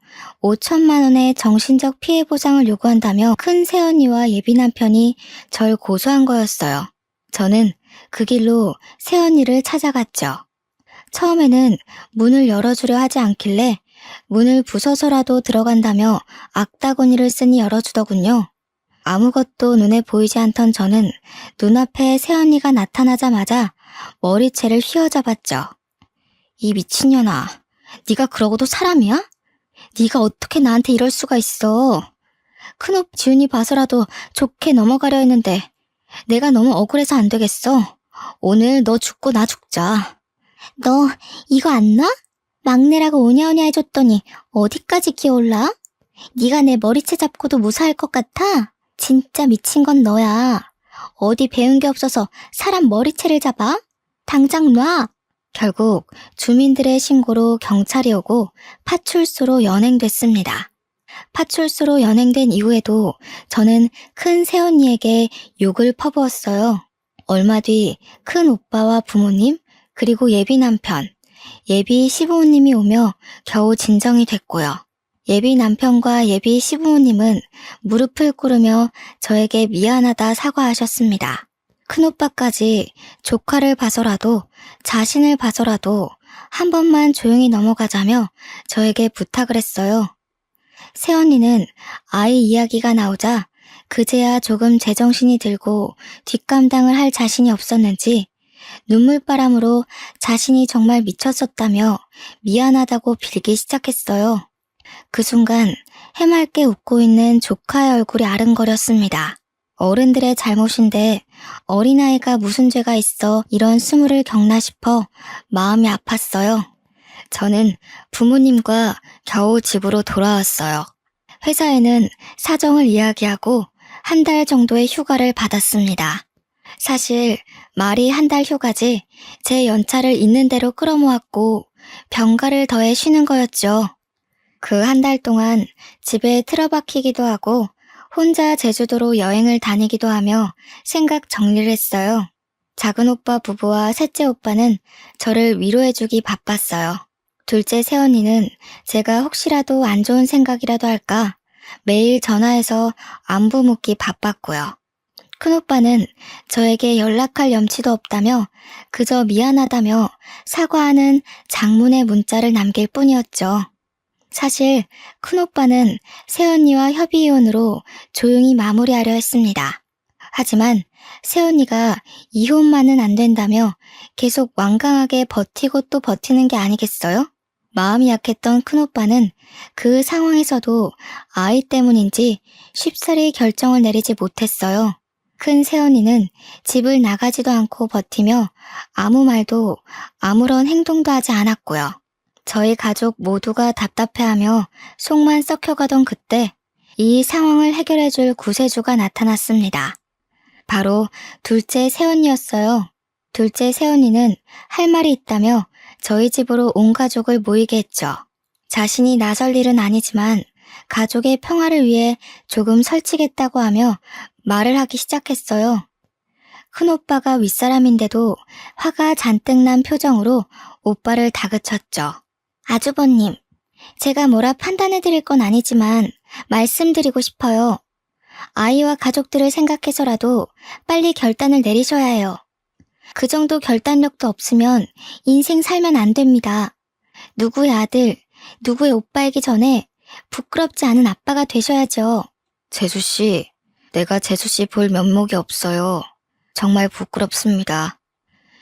5천만 원의 정신적 피해 보상을 요구한다며 큰 새언니와 예비 남편이 절 고소한 거였어요. 저는 그 길로 새언니를 찾아갔죠. 처음에는 문을 열어주려 하지 않길래 문을 부숴서라도 들어간다며 악다구니를 쓰니 열어주더군요. 아무것도 눈에 보이지 않던 저는 눈앞에 새언니가 나타나자마자 머리채를 휘어잡았죠. 이 미친년아, 네가 그러고도 사람이야? 네가 어떻게 나한테 이럴 수가 있어. 큰오빠 지훈이 봐서라도 좋게 넘어가려 했는데 내가 너무 억울해서 안 되겠어. 오늘 너 죽고 나 죽자. 너 이거 안 놔? 막내라고 오냐오냐 해줬더니 어디까지 기어올라? 네가 내 머리채 잡고도 무사할 것 같아? 진짜 미친 건 너야. 어디 배운 게 없어서 사람 머리채를 잡아? 당장 놔. 결국 주민들의 신고로 경찰이 오고 파출소로 연행됐습니다. 파출소로 연행된 이후에도 저는 큰 새언니에게 욕을 퍼부었어요. 얼마 뒤 큰 오빠와 부모님, 그리고 예비 남편, 예비 시부모님이 오며 겨우 진정이 됐고요. 예비 남편과 예비 시부모님은 무릎을 꿇으며 저에게 미안하다 사과하셨습니다. 큰오빠까지 조카를 봐서라도 자신을 봐서라도 한 번만 조용히 넘어가자며 저에게 부탁을 했어요. 새언니는 아이 이야기가 나오자 그제야 조금 제정신이 들고 뒷감당을 할 자신이 없었는지 눈물바람으로 자신이 정말 미쳤었다며 미안하다고 빌기 시작했어요. 그 순간 해맑게 웃고 있는 조카의 얼굴이 아른거렸습니다. 어른들의 잘못인데 어린아이가 무슨 죄가 있어 이런 수모를 겪나 싶어 마음이 아팠어요. 저는 부모님과 겨우 집으로 돌아왔어요. 회사에는 사정을 이야기하고 한 달 정도의 휴가를 받았습니다. 사실 말이 한 달 휴가지 제 연차를 있는 대로 끌어모았고 병가를 더해 쉬는 거였죠. 그 한 달 동안 집에 틀어박히기도 하고 혼자 제주도로 여행을 다니기도 하며 생각 정리를 했어요. 작은 오빠 부부와 셋째 오빠는 저를 위로해주기 바빴어요. 둘째 새언니는 제가 혹시라도 안 좋은 생각이라도 할까 매일 전화해서 안부 묻기 바빴고요. 큰오빠는 저에게 연락할 염치도 없다며 그저 미안하다며 사과하는 장문의 문자를 남길 뿐이었죠. 사실 큰오빠는 새언니와 협의이혼으로 조용히 마무리하려 했습니다. 하지만 새언니가 이혼만은 안 된다며 계속 완강하게 버티고 또 버티는 게 아니겠어요? 마음이 약했던 큰오빠는 그 상황에서도 아이 때문인지 쉽사리 결정을 내리지 못했어요. 큰 새언니는 집을 나가지도 않고 버티며 아무 말도 아무런 행동도 하지 않았고요. 저희 가족 모두가 답답해하며 속만 썩혀가던 그때 이 상황을 해결해줄 구세주가 나타났습니다. 바로 둘째 새언니였어요. 둘째 새언니는 할 말이 있다며 저희 집으로 온 가족을 모이게 했죠. 자신이 나설 일은 아니지만 가족의 평화를 위해 조금 설치겠다고 하며 말을 하기 시작했어요. 큰오빠가 윗사람인데도 화가 잔뜩 난 표정으로 오빠를 다그쳤죠. 아주버님, 제가 뭐라 판단해드릴 건 아니지만 말씀드리고 싶어요. 아이와 가족들을 생각해서라도 빨리 결단을 내리셔야 해요. 그 정도 결단력도 없으면 인생 살면 안 됩니다. 누구의 아들, 누구의 오빠이기 전에 부끄럽지 않은 아빠가 되셔야죠. 재수씨, 내가 재수씨 볼 면목이 없어요. 정말 부끄럽습니다.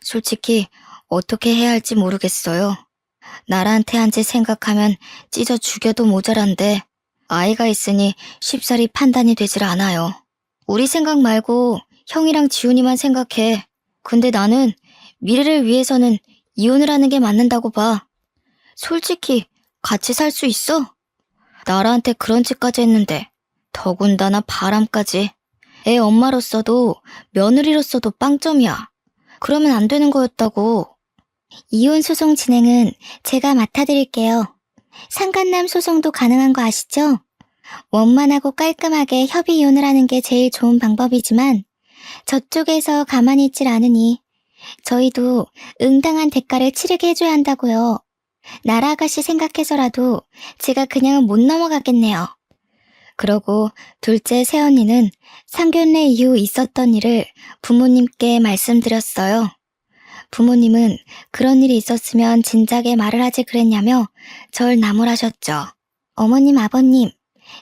솔직히 어떻게 해야 할지 모르겠어요. 나라한테 한 짓 생각하면 찢어 죽여도 모자란데 아이가 있으니 쉽사리 판단이 되질 않아요. 우리 생각 말고 형이랑 지훈이만 생각해. 근데 나는 미래를 위해서는 이혼을 하는 게 맞는다고 봐. 솔직히 같이 살 수 있어? 나라한테 그런 짓까지 했는데 더군다나 바람까지. 애 엄마로서도 며느리로서도 빵점이야. 그러면 안 되는 거였다고. 이혼 소송 진행은 제가 맡아드릴게요. 상간남 소송도 가능한 거 아시죠? 원만하고 깔끔하게 협의 이혼을 하는 게 제일 좋은 방법이지만 저쪽에서 가만히 있질 않으니 저희도 응당한 대가를 치르게 해줘야 한다고요. 나라 아가씨 생각해서라도 제가 그냥은 못 넘어가겠네요. 그러고 둘째 새언니는 상견례 이후 있었던 일을 부모님께 말씀드렸어요. 부모님은 그런 일이 있었으면 진작에 말을 하지 그랬냐며 절 나무라셨죠. 어머님, 아버님,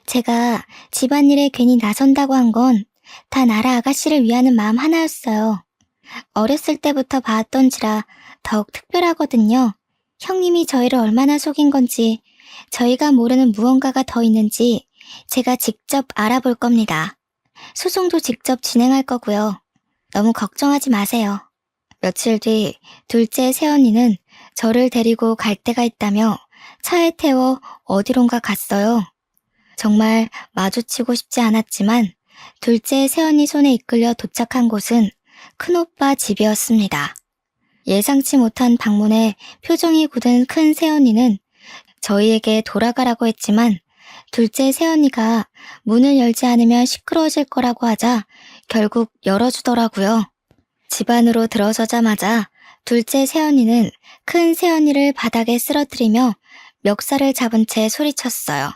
제가 집안일에 괜히 나선다고 한 건 다 나라 아가씨를 위하는 마음 하나였어요. 어렸을 때부터 봐왔던지라 더욱 특별하거든요. 형님이 저희를 얼마나 속인 건지, 저희가 모르는 무언가가 더 있는지 제가 직접 알아볼 겁니다. 소송도 직접 진행할 거고요. 너무 걱정하지 마세요. 며칠 뒤 둘째 새언니는 저를 데리고 갈 데가 있다며 차에 태워 어디론가 갔어요. 정말 마주치고 싶지 않았지만 둘째 새언니 손에 이끌려 도착한 곳은 큰오빠 집이었습니다. 예상치 못한 방문에 표정이 굳은 큰 새언니는 저희에게 돌아가라고 했지만 둘째 새언니가 문을 열지 않으면 시끄러워질 거라고 하자 결국 열어주더라고요. 집 안으로 들어서자마자 둘째 새언니는 큰 새언니를 바닥에 쓰러뜨리며 멱살을 잡은 채 소리쳤어요.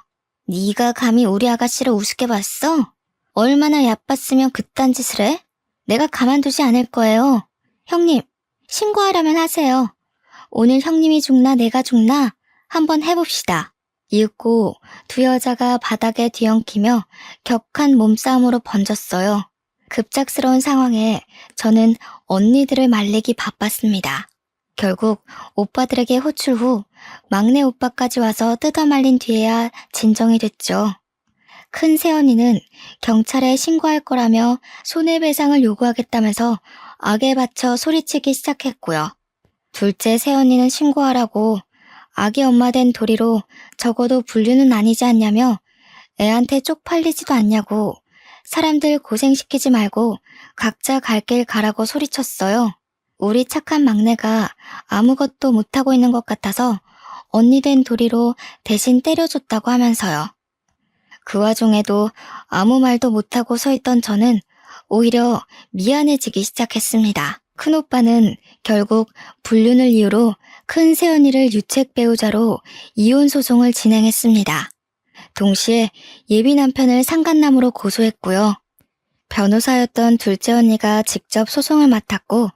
네가 감히 우리 아가씨를 우습게 봤어? 얼마나 얕봤으면 그딴 짓을 해? 내가 가만두지 않을 거예요. 형님, 신고하려면 하세요. 오늘 형님이 죽나 내가 죽나 한번 해봅시다. 이윽고 두 여자가 바닥에 뒤엉키며 격한 몸싸움으로 번졌어요. 급작스러운 상황에 저는 언니들을 말리기 바빴습니다. 결국 오빠들에게 호출 후 막내 오빠까지 와서 뜯어말린 뒤에야 진정이 됐죠. 큰 새언니는 경찰에 신고할 거라며 손해배상을 요구하겠다면서 악에 받쳐 소리치기 시작했고요. 둘째 새언니는 신고하라고 아기 엄마 된 도리로 적어도 분류는 아니지 않냐며 애한테 쪽팔리지도 않냐고 사람들 고생시키지 말고 각자 갈 길 가라고 소리쳤어요. 우리 착한 막내가 아무것도 못하고 있는 것 같아서 언니 된 도리로 대신 때려줬다고 하면서요. 그 와중에도 아무 말도 못하고 서 있던 저는 오히려 미안해지기 시작했습니다. 큰오빠는 결국 불륜을 이유로 큰 새언니를 유책 배우자로 이혼 소송을 진행했습니다. 동시에 예비 남편을 상간남으로 고소했고요. 변호사였던 둘째 언니가 직접 소송을 맡았고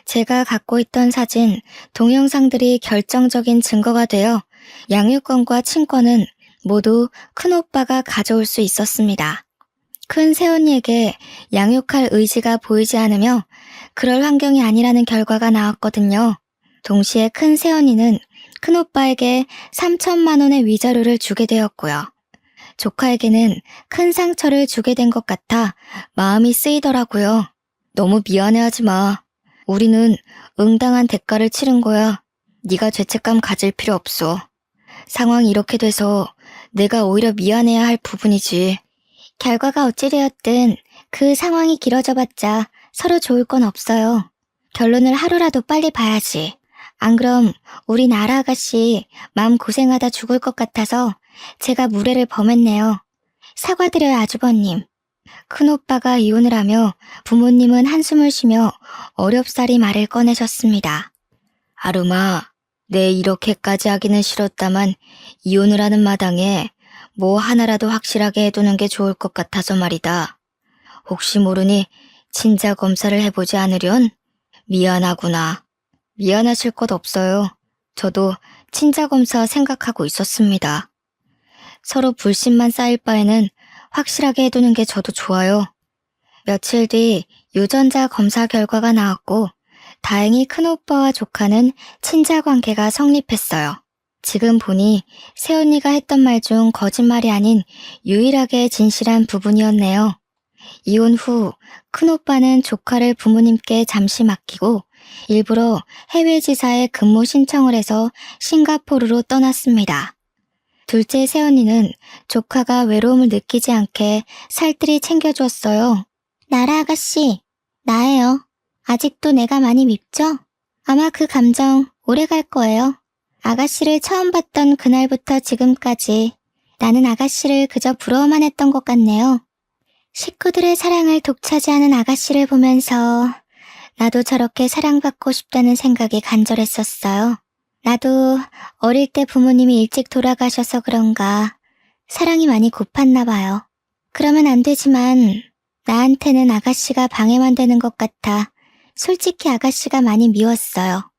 제가 갖고 있던 사진, 동영상들이 결정적인 증거가 되어 양육권과 친권은 모두 큰오빠가 가져올 수 있었습니다. 큰 새언니에게 양육할 의지가 보이지 않으며 그럴 환경이 아니라는 결과가 나왔거든요. 동시에 큰 새언니는 큰오빠에게 3천만 원의 위자료를 주게 되었고요. 조카에게는 큰 상처를 주게 된 것 같아 마음이 쓰이더라고요. 너무 미안해하지 마. 우리는 응당한 대가를 치른 거야. 네가 죄책감 가질 필요 없어. 상황이 이렇게 돼서 내가 오히려 미안해야 할 부분이지. 결과가 어찌되었든 그 상황이 길어져 봤자 서로 좋을 건 없어요. 결론을 하루라도 빨리 봐야지. 안 그럼 우리 나라 아가씨 마음 고생하다 죽을 것 같아서 제가 무례를 범했네요. 사과드려요, 아주버님. 큰오빠가 이혼을 하며 부모님은 한숨을 쉬며 어렵사리 말을 꺼내셨습니다. 아름아, 내 이렇게까지 하기는 싫었다만 이혼을 하는 마당에 뭐 하나라도 확실하게 해두는 게 좋을 것 같아서 말이다. 혹시 모르니 친자 검사를 해보지 않으련? 미안하구나. 미안하실 것 없어요. 저도 친자 검사 생각하고 있었습니다. 서로 불신만 쌓일 바에는 확실하게 해두는 게 저도 좋아요. 며칠 뒤 유전자 검사 결과가 나왔고 다행히 큰오빠와 조카는 친자 관계가 성립했어요. 지금 보니 새언니가 했던 말 중 거짓말이 아닌 유일하게 진실한 부분이었네요. 이혼 후 큰오빠는 조카를 부모님께 잠시 맡기고 일부러 해외 지사에 근무 신청을 해서 싱가포르로 떠났습니다. 둘째 새언니는 조카가 외로움을 느끼지 않게 살뜰히 챙겨주었어요. 나라 아가씨, 나예요. 아직도 내가 많이 밉죠? 아마 그 감정 오래 갈 거예요. 아가씨를 처음 봤던 그날부터 지금까지 나는 아가씨를 그저 부러워만 했던 것 같네요. 식구들의 사랑을 독차지하는 아가씨를 보면서 나도 저렇게 사랑받고 싶다는 생각이 간절했었어요. 나도 어릴 때 부모님이 일찍 돌아가셔서 그런가 사랑이 많이 고팠나 봐요. 그러면 안 되지만 나한테는 아가씨가 방해만 되는 것 같아 솔직히 아가씨가 많이 미웠어요.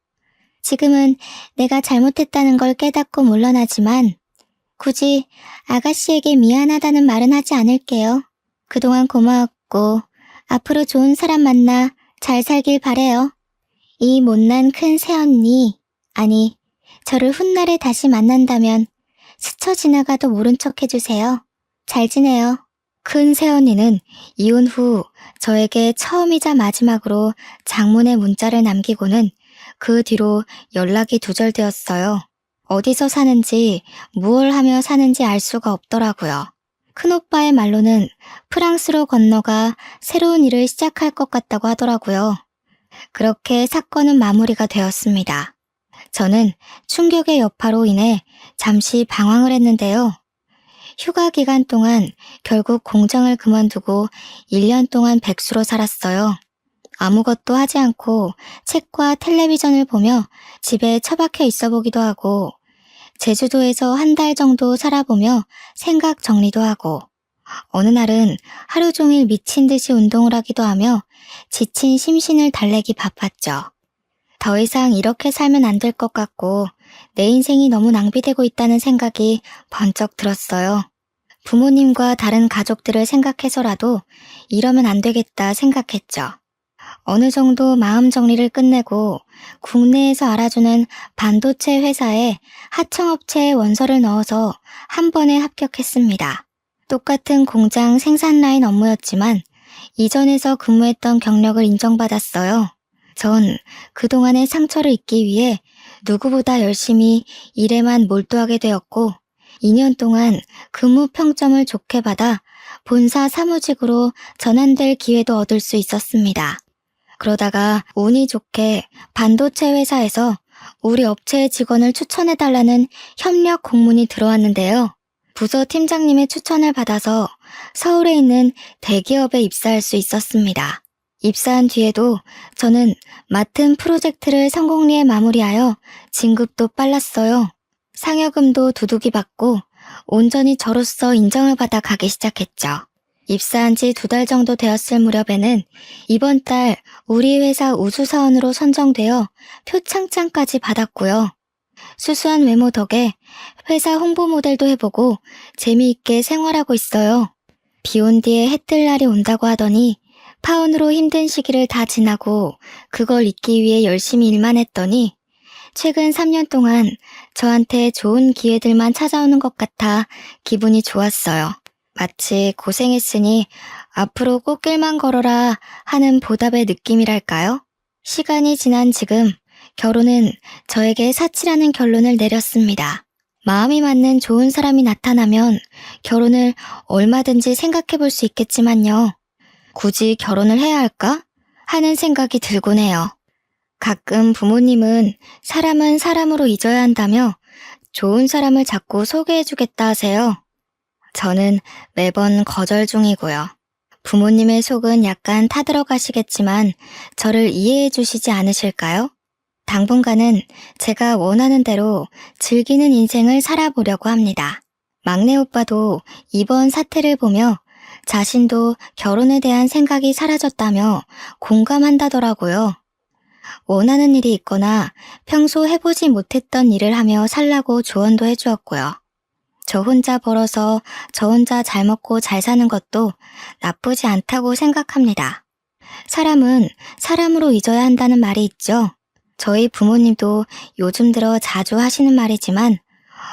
지금은 내가 잘못했다는 걸 깨닫고 물러나지만 굳이 아가씨에게 미안하다는 말은 하지 않을게요. 그동안 고마웠고 앞으로 좋은 사람 만나 잘 살길 바래요. 이 못난 큰 새언니, 아니 저를 훗날에 다시 만난다면 스쳐 지나가도 모른 척 해주세요. 잘 지내요. 큰 새언니는 이혼 후 저에게 처음이자 마지막으로 장문의 문자를 남기고는 그 뒤로 연락이 두절되었어요. 어디서 사는지 무얼 하며 사는지 알 수가 없더라고요. 큰오빠의 말로는 프랑스로 건너가 새로운 일을 시작할 것 같다고 하더라고요. 그렇게 사건은 마무리가 되었습니다. 저는 충격의 여파로 인해 잠시 방황을 했는데요. 휴가 기간 동안 결국 공장을 그만두고 1년 동안 백수로 살았어요. 아무것도 하지 않고 책과 텔레비전을 보며 집에 처박혀 있어 보기도 하고 제주도에서 한 달 정도 살아보며 생각 정리도 하고 어느 날은 하루 종일 미친 듯이 운동을 하기도 하며 지친 심신을 달래기 바빴죠. 더 이상 이렇게 살면 안 될 것 같고 내 인생이 너무 낭비되고 있다는 생각이 번쩍 들었어요. 부모님과 다른 가족들을 생각해서라도 이러면 안 되겠다 생각했죠. 어느 정도 마음 정리를 끝내고 국내에서 알아주는 반도체 회사에 하청업체에 원서를 넣어서 한 번에 합격했습니다. 똑같은 공장 생산 라인 업무였지만 이전에서 근무했던 경력을 인정받았어요. 전 그동안의 상처를 잊기 위해 누구보다 열심히 일에만 몰두하게 되었고 2년 동안 근무 평점을 좋게 받아 본사 사무직으로 전환될 기회도 얻을 수 있었습니다. 그러다가 운이 좋게 반도체 회사에서 우리 업체의 직원을 추천해달라는 협력 공문이 들어왔는데요. 부서 팀장님의 추천을 받아서 서울에 있는 대기업에 입사할 수 있었습니다. 입사한 뒤에도 저는 맡은 프로젝트를 성공리에 마무리하여 진급도 빨랐어요. 상여금도 두둑이 받고 온전히 저로서 인정을 받아 가기 시작했죠. 입사한 지 2달 정도 되었을 무렵에는 이번 달 우리 회사 우수사원으로 선정되어 표창장까지 받았고요. 수수한 외모 덕에 회사 홍보 모델도 해보고 재미있게 생활하고 있어요. 비 온 뒤에 해 뜰 날이 온다고 하더니 파혼으로 힘든 시기를 다 지나고 그걸 잊기 위해 열심히 일만 했더니 최근 3년 동안 저한테 좋은 기회들만 찾아오는 것 같아 기분이 좋았어요. 마치 고생했으니 앞으로 꽃길만 걸어라 하는 보답의 느낌이랄까요? 시간이 지난 지금 결혼은 저에게 사치라는 결론을 내렸습니다. 마음이 맞는 좋은 사람이 나타나면 결혼을 얼마든지 생각해 볼 수 있겠지만요. 굳이 결혼을 해야 할까? 하는 생각이 들곤 해요. 가끔 부모님은 사람은 사람으로 잊어야 한다며 좋은 사람을 자꾸 소개해주겠다 하세요. 저는 매번 거절 중이고요. 부모님의 속은 약간 타들어가시겠지만 저를 이해해 주시지 않으실까요? 당분간은 제가 원하는 대로 즐기는 인생을 살아보려고 합니다. 막내 오빠도 이번 사태를 보며 자신도 결혼에 대한 생각이 사라졌다며 공감한다더라고요. 원하는 일이 있거나 평소 해보지 못했던 일을 하며 살라고 조언도 해주었고요. 저 혼자 벌어서 저 혼자 잘 먹고 잘 사는 것도 나쁘지 않다고 생각합니다. 사람은 사람으로 잊어야 한다는 말이 있죠. 저희 부모님도 요즘 들어 자주 하시는 말이지만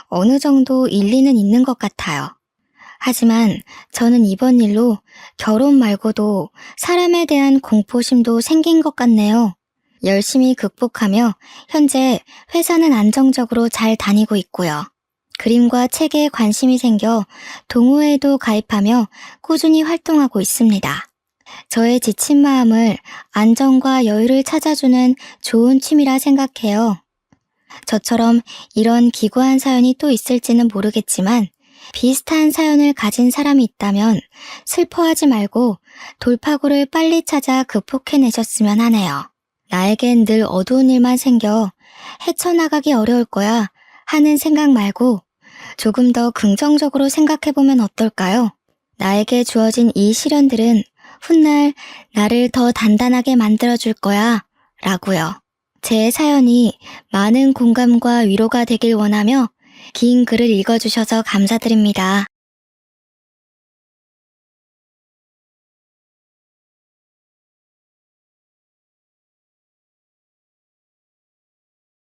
어느 정도 일리는 있는 것 같아요. 하지만 저는 이번 일로 결혼 말고도 사람에 대한 공포심도 생긴 것 같네요. 열심히 극복하며 현재 회사는 안정적으로 잘 다니고 있고요. 그림과 책에 관심이 생겨 동호회에도 가입하며 꾸준히 활동하고 있습니다. 저의 지친 마음을 안정과 여유를 찾아주는 좋은 취미라 생각해요. 저처럼 이런 기구한 사연이 또 있을지는 모르겠지만 비슷한 사연을 가진 사람이 있다면 슬퍼하지 말고 돌파구를 빨리 찾아 극복해내셨으면 하네요. 나에겐 늘 어두운 일만 생겨 헤쳐나가기 어려울 거야 하는 생각 말고 조금 더 긍정적으로 생각해보면 어떨까요? 나에게 주어진 이 시련들은 훗날 나를 더 단단하게 만들어줄 거야 라고요. 제 사연이 많은 공감과 위로가 되길 원하며 긴 글을 읽어주셔서 감사드립니다.